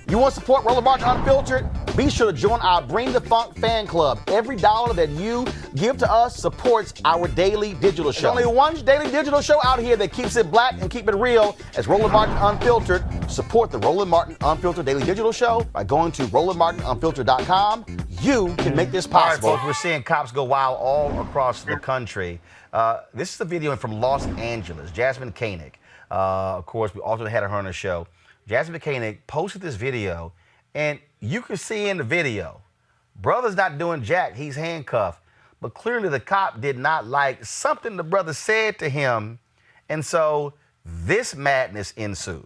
You want to support Roland Martin Unfiltered? Be sure to join our Bring the Funk fan club. Every dollar that you give to us supports our daily digital show. There's only one daily digital show out here that keeps it black and keep it real as Roland Martin Unfiltered. Support the Roland Martin Unfiltered daily digital show by going to RolandMartinUnfiltered.com. You can make this possible. All right, folks, we're seeing cops go wild all across the country. This is a video from Los Angeles. Jasmine Koenig, of course, we also had her on the show. Jasmine Koenig posted this video, and you can see in the video, brother's not doing jack, he's handcuffed. But clearly the cop did not like something the brother said to him, and so this madness ensued.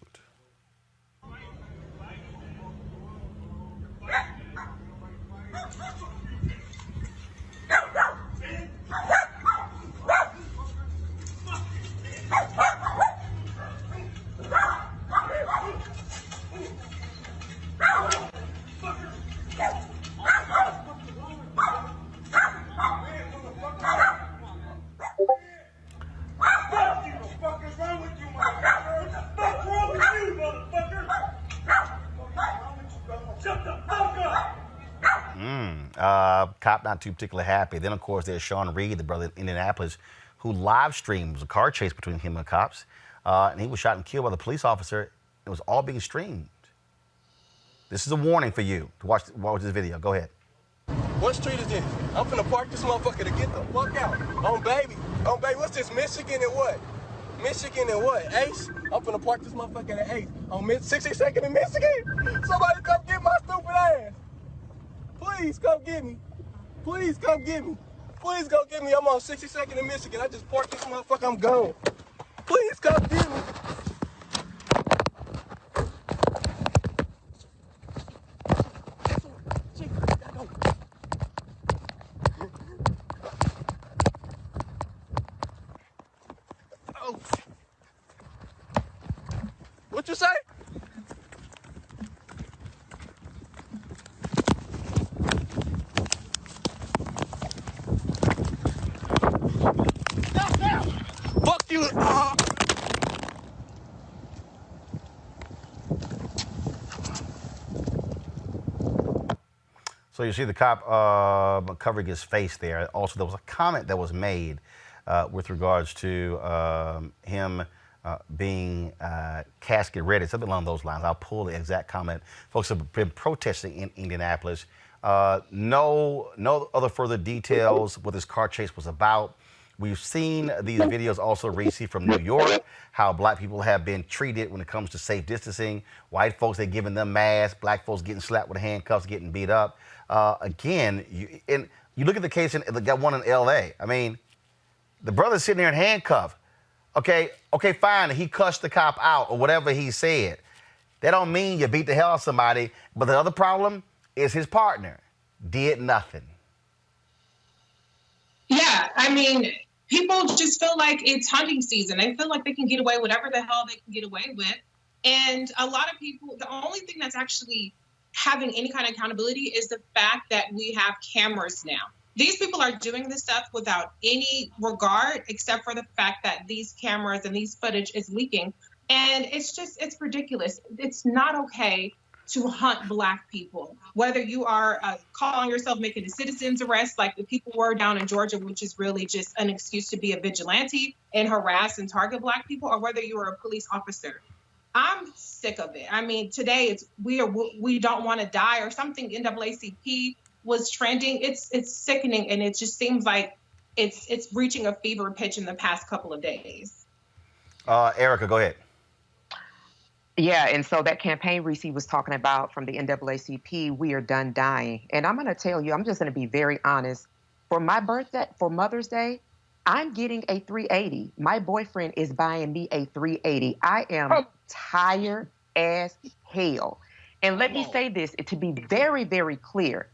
Cop not too particularly happy. Then, of course, there's Sean Reed, the brother in Indianapolis, who live streams a car chase between him and cops. And he was shot and killed by the police officer. It was all being streamed. This is a warning for you to watch this video. Go ahead. What street is this? I'm finna park this motherfucker to get the fuck out. On baby, what's this, Michigan and what? Michigan and what, Ace? I'm finna park this motherfucker at Ace. On 62nd in Michigan? Somebody come get my stupid ass. Please come get me. Please come get me. Please go get me. I'm on 62nd in Michigan. I just parked this motherfucker. I'm gone. Please come get me. Oh. What you say? Fuck you! So you see the cop covering his face there. Also, there was a comment that was made with regards to him being casket ready, something along those lines. I'll pull the exact comment. Folks have been protesting in Indianapolis. No other further details what this car chase was about. We've seen these videos also, Reese, from New York, how black people have been treated when it comes to safe distancing. White folks, they're giving them masks. Black folks getting slapped with handcuffs, getting beat up. Again, you look at the case, got one in L.A. I mean, the brother's sitting there in handcuffs. Okay, fine, he cussed the cop out or whatever he said. That don't mean you beat the hell out of somebody. But the other problem is his partner did nothing. Yeah, I mean, people just feel like it's hunting season. They feel like they can get away whatever the hell they can get away with. And a lot of people, the only thing that's actually having any kind of accountability is the fact that we have cameras now. These people are doing this stuff without any regard, except for the fact that these cameras and these footage is leaking. And it's ridiculous. It's not okay to hunt Black people, whether you are calling yourself making a citizen's arrest like the people were down in Georgia, which is really just an excuse to be a vigilante and harass and target Black people, or whether you are a police officer. I'm sick of it. I mean, today it's we don't want to die or something. NAACP was trending. It's sickening, and it just seems like it's reaching a fever pitch in the past couple of days. Erica, go ahead. Yeah, and so that campaign Reese was talking about from the NAACP, we are done dying. And I'm going to tell you, I'm just going to be very honest. For my birthday, for Mother's Day, I'm getting a 380. My boyfriend is buying me a 380. I am tired as hell. And let me say this to be very, very clear.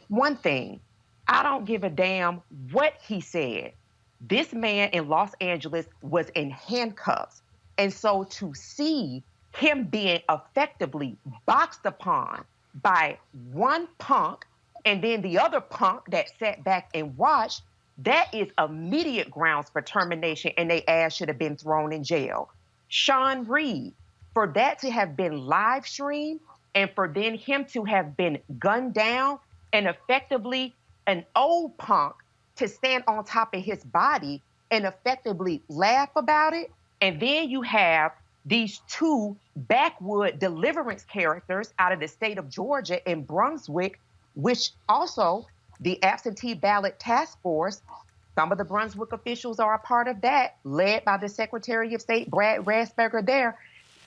One thing, I don't give a damn what he said. This man in Los Angeles was in handcuffs. And so to see him being effectively boxed upon by one punk and then the other punk that sat back and watched, that is immediate grounds for termination, and their ass should have been thrown in jail. Sean Reed, for that to have been live streamed, and for then him to have been gunned down and effectively an old punk to stand on top of his body and effectively laugh about it. And then you have these two backwood deliverance characters out of the state of Georgia and Brunswick, which also the absentee ballot task force, some of the Brunswick officials are a part of that, led by the Secretary of State, Brad Raffensperger there.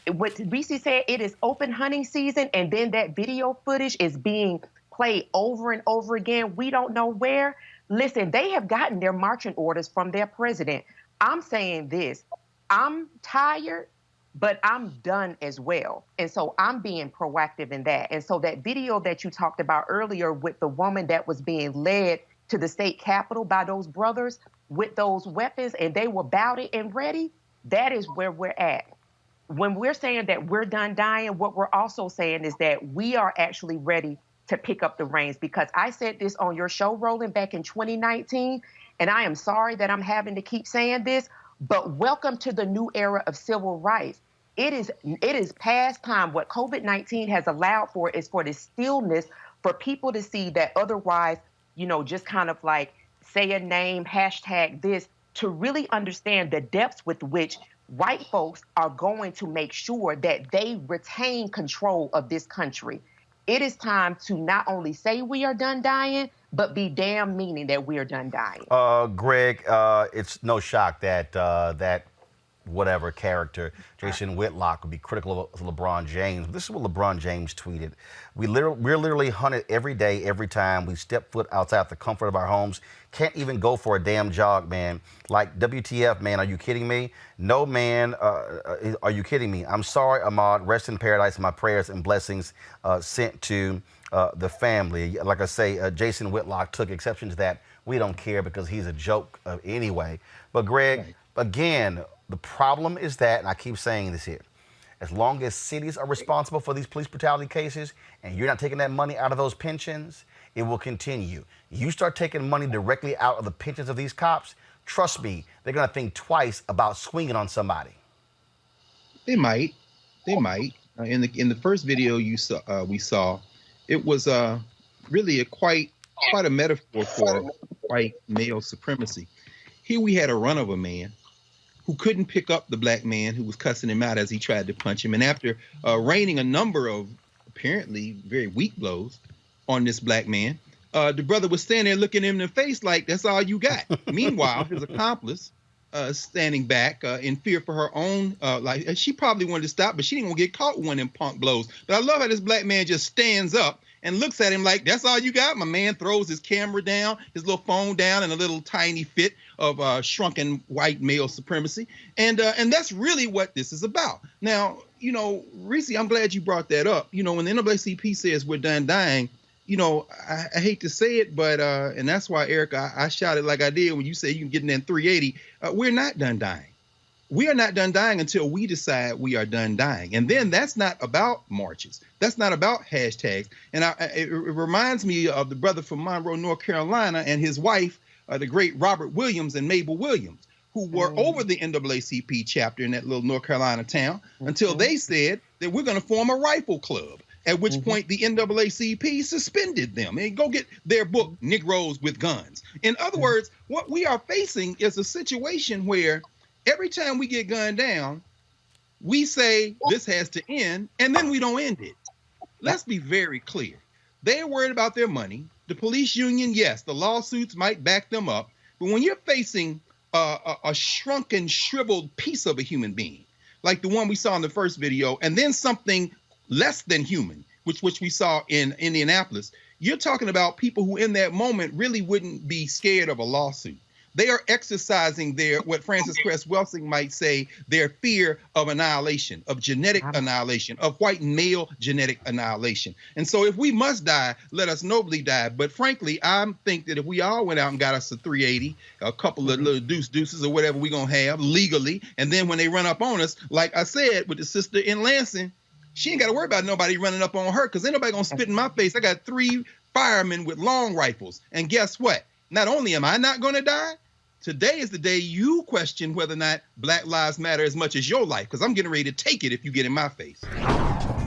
What Reese said, it is open hunting season, and then that video footage is being played over and over again. We don't know where. Listen, they have gotten their marching orders from their president. I'm saying this, I'm tired, but I'm done as well. And so I'm being proactive in that. And so that video that you talked about earlier with the woman that was being led to the state capitol by those brothers with those weapons, and they were about it and ready, that is where we're at. When we're saying that we're done dying, what we're also saying is that we are actually ready to pick up the reins, because I said this on your show, Roland, back in 2019, and I am sorry that I'm having to keep saying this, but welcome to the new era of civil rights. It is past time. What COVID-19 has allowed for is for this stillness, for people to see that otherwise, you know, just kind of like say a name, hashtag this, to really understand the depths with which white folks are going to make sure that they retain control of this country. It is time to not only say we are done dying, but be damn meaning that we are done dying. Greg, it's no shock that that whatever character, Jason Whitlock, would be critical of LeBron James. This is what LeBron James tweeted. We're literally hunted every day, every time we step foot outside the comfort of our homes. Can't even go for a damn jog, man. Like, WTF, man, are you kidding me? No, man, are you kidding me? I'm sorry, Ahmaud. Rest in paradise. My prayers and blessings sent to the family. Like I say, Jason Whitlock took exception to that. We don't care because he's a joke anyway. But, Greg, again, the problem is that, and I keep saying this here, as long as cities are responsible for these police brutality cases and you're not taking that money out of those pensions, it will continue. You start taking money directly out of the pensions of these cops, trust me, they're going to think twice about swinging on somebody. They might. They might. In the first video you saw, we saw, it was really quite a metaphor for white male supremacy. Here we had a run of a man who couldn't pick up the black man who was cussing him out as he tried to punch him. And after raining a number of apparently very weak blows on this black man, the brother was standing there looking him in the face like, that's all you got. Meanwhile, his accomplice standing back in fear for her own life. She probably wanted to stop, but she didn't want to get caught with one of them punk blows. But I love how this black man just stands up and looks at him like, that's all you got? My man throws his camera down, his little phone down in a little tiny fit of shrunken white male supremacy. And that's really what this is about. Now, you know, Reese, I'm glad you brought that up. You know, when the NAACP says we're done dying, you know, I hate to say it, but, and that's why, Eric, I shouted like I did when you say you can get in that 380. We're not done dying. We are not done dying until we decide we are done dying. And then that's not about marches. That's not about hashtags. And it reminds me of the brother from Monroe, North Carolina, and his wife, the great Robert Williams and Mabel Williams, who were over the NAACP chapter in that little North Carolina town until they said that we're going to form a rifle club, at which point the NAACP suspended them. And go get their book, Negroes with Guns. In other words, what we are facing is a situation where every time we get gunned down, we say this has to end, and then we don't end it. Let's be very clear. They're worried about their money. The police union, yes, the lawsuits might back them up. But when you're facing a shrunken, shriveled piece of a human being, like the one we saw in the first video, and then something less than human, which we saw in Indianapolis, you're talking about people who in that moment really wouldn't be scared of a lawsuit. They are exercising their, what Francis Cress Welsing might say, their fear of annihilation, of genetic annihilation, of white male genetic annihilation. And so if we must die, let us nobly die. But frankly, I think that if we all went out and got us a 380, a couple of little deuces or whatever we're going to have legally, and then when they run up on us, like I said with the sister in Lansing, she ain't got to worry about nobody running up on her because ain't nobody going to spit in my face. I got 3 firemen with long rifles. And guess what? Not only am I not going to die, today is the day you question whether or not Black Lives Matter as much as your life, because I'm getting ready to take it if you get in my face.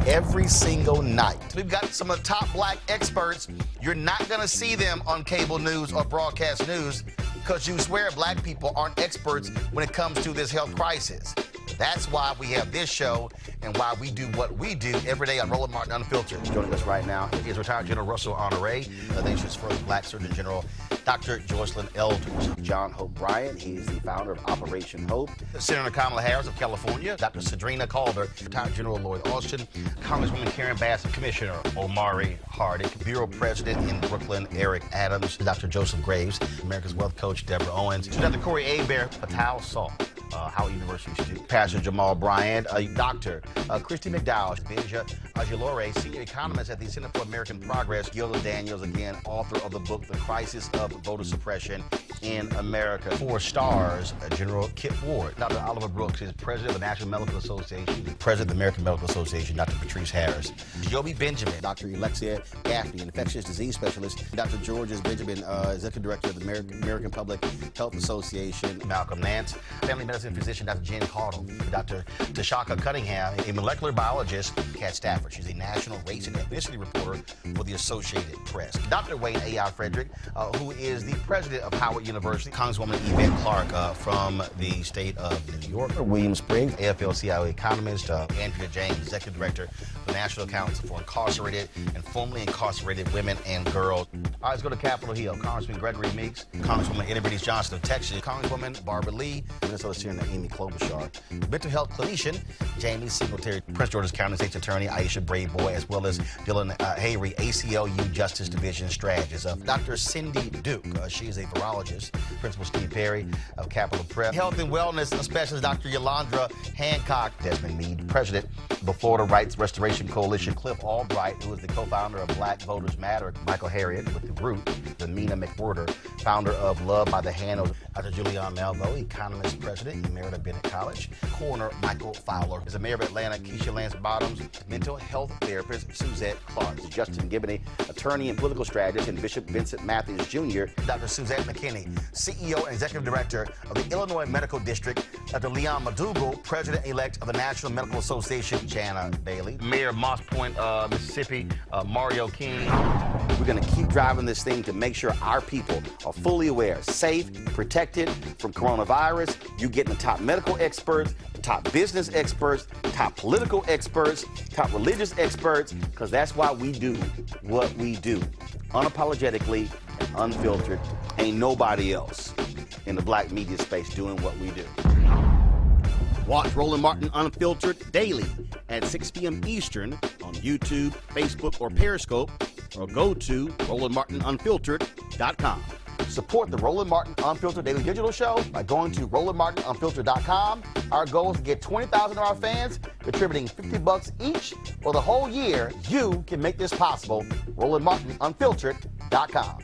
every single night. We've got some of the top black experts. You're not going to see them on cable news or broadcast news because you swear black people aren't experts when it comes to this health crisis. That's why we have this show and why we do what we do every day on Roland Martin Unfiltered. Joining us right now is retired General Russell Honore, the nation's first black Surgeon General, Dr. Joycelyn Elders. John Hope Bryant, he is the founder of Operation Hope. Senator Kamala Harris of California, Dr. Sadrina Calder, retired General Lloyd Austin, Congresswoman Karen Bass, Commissioner Omari Hardick, Bureau President in Brooklyn, Eric Adams, Dr. Joseph Graves, America's Wealth Coach, Deborah Owens, Dr. Corey Abear, Patel Saul, Howard University student, Pastor Jamal Bryant, Dr. Christy McDowell, Benja Ajilore, senior economist at the Center for American Progress, Gilda Daniels, again, author of the book, The Crisis of Voter Suppression in America. 4 stars, General Kip Ward. Dr. Oliver Brooks is president of the National Medical Association, president of the American Medical Association, Dr. Patrice Harris. Joby Benjamin, Dr. Alexia Gaffney, infectious disease specialist, Dr. Georges Benjamin, executive director of the American Public Health Association, Malcolm Nance, family medicine physician, Dr. Jen Caudle, Dr. Tashaka Cunningham, a molecular biologist, Kat Stafford. She's a national race and ethnicity reporter for the Associated Press. Dr. Wayne A.I. Frederick, who is the president of Howard University, Congresswoman Yvette Clarke from the state of New York, William Spriggs, AFL-CIO economist, Andrea James, executive director of the National Council for Incarcerated and Formerly Incarcerated Women and Girls. All right, let's go to Capitol Hill. Congressman Gregory Meeks, Congresswoman Eddie British Johnson of Texas, Congresswoman Barbara Lee, Minnesota Senator Amy Klobuchar, mental health clinician Jamie Singletary, Prince George's County State's Attorney Aisha Brayboy, as well as Dylan Hayrie, ACLU Justice Division strategist. Dr. Cindy Duke, she is a virologist. Principal Steve Perry of Capitol Prep. Health and wellness specialist Dr. Yolandra Hancock. Desmond Meade, president of the Florida Rights Restoration Coalition. Cliff Albright, who is the co-founder of Black Voters Matter. Michael Harriot with The Root. Mina McWhorter, founder of Love by the Hand. Dr. Julianne Malveaux, economist, president, Emerita Bennett College. Coroner Michael Fowler is the mayor of Atlanta. KEISHA Lance Bottoms, mental health therapist Suzette Clark. Justin Gibney, attorney and political strategist, and Bishop Vincent Matthews Jr. Dr. Suzette McKinney, CEO and executive director of the Illinois Medical District. Dr. Leon McDougall, president-elect of the National Medical Association. Jana Bailey, mayor of Moss Point, Mississippi, Mario King. We're going to keep driving this thing to make sure our people are fully aware, safe, protected from coronavirus. You're getting the top medical experts, the top business experts, top political experts, top religious experts, because that's why we do what we do. Unapologetically and unfiltered. Ain't nobody else in the black media space doing what we do. Watch Roland Martin Unfiltered daily at 6 p.m. Eastern on YouTube, Facebook, or Periscope, or go to RolandMartinUnfiltered.com. Support the Roland Martin Unfiltered Daily Digital Show by going to RolandMartinUnfiltered.com. Our goal is to get 20,000 of our fans contributing $50 each for the whole year. You can make this possible. RolandMartinUnfiltered.com.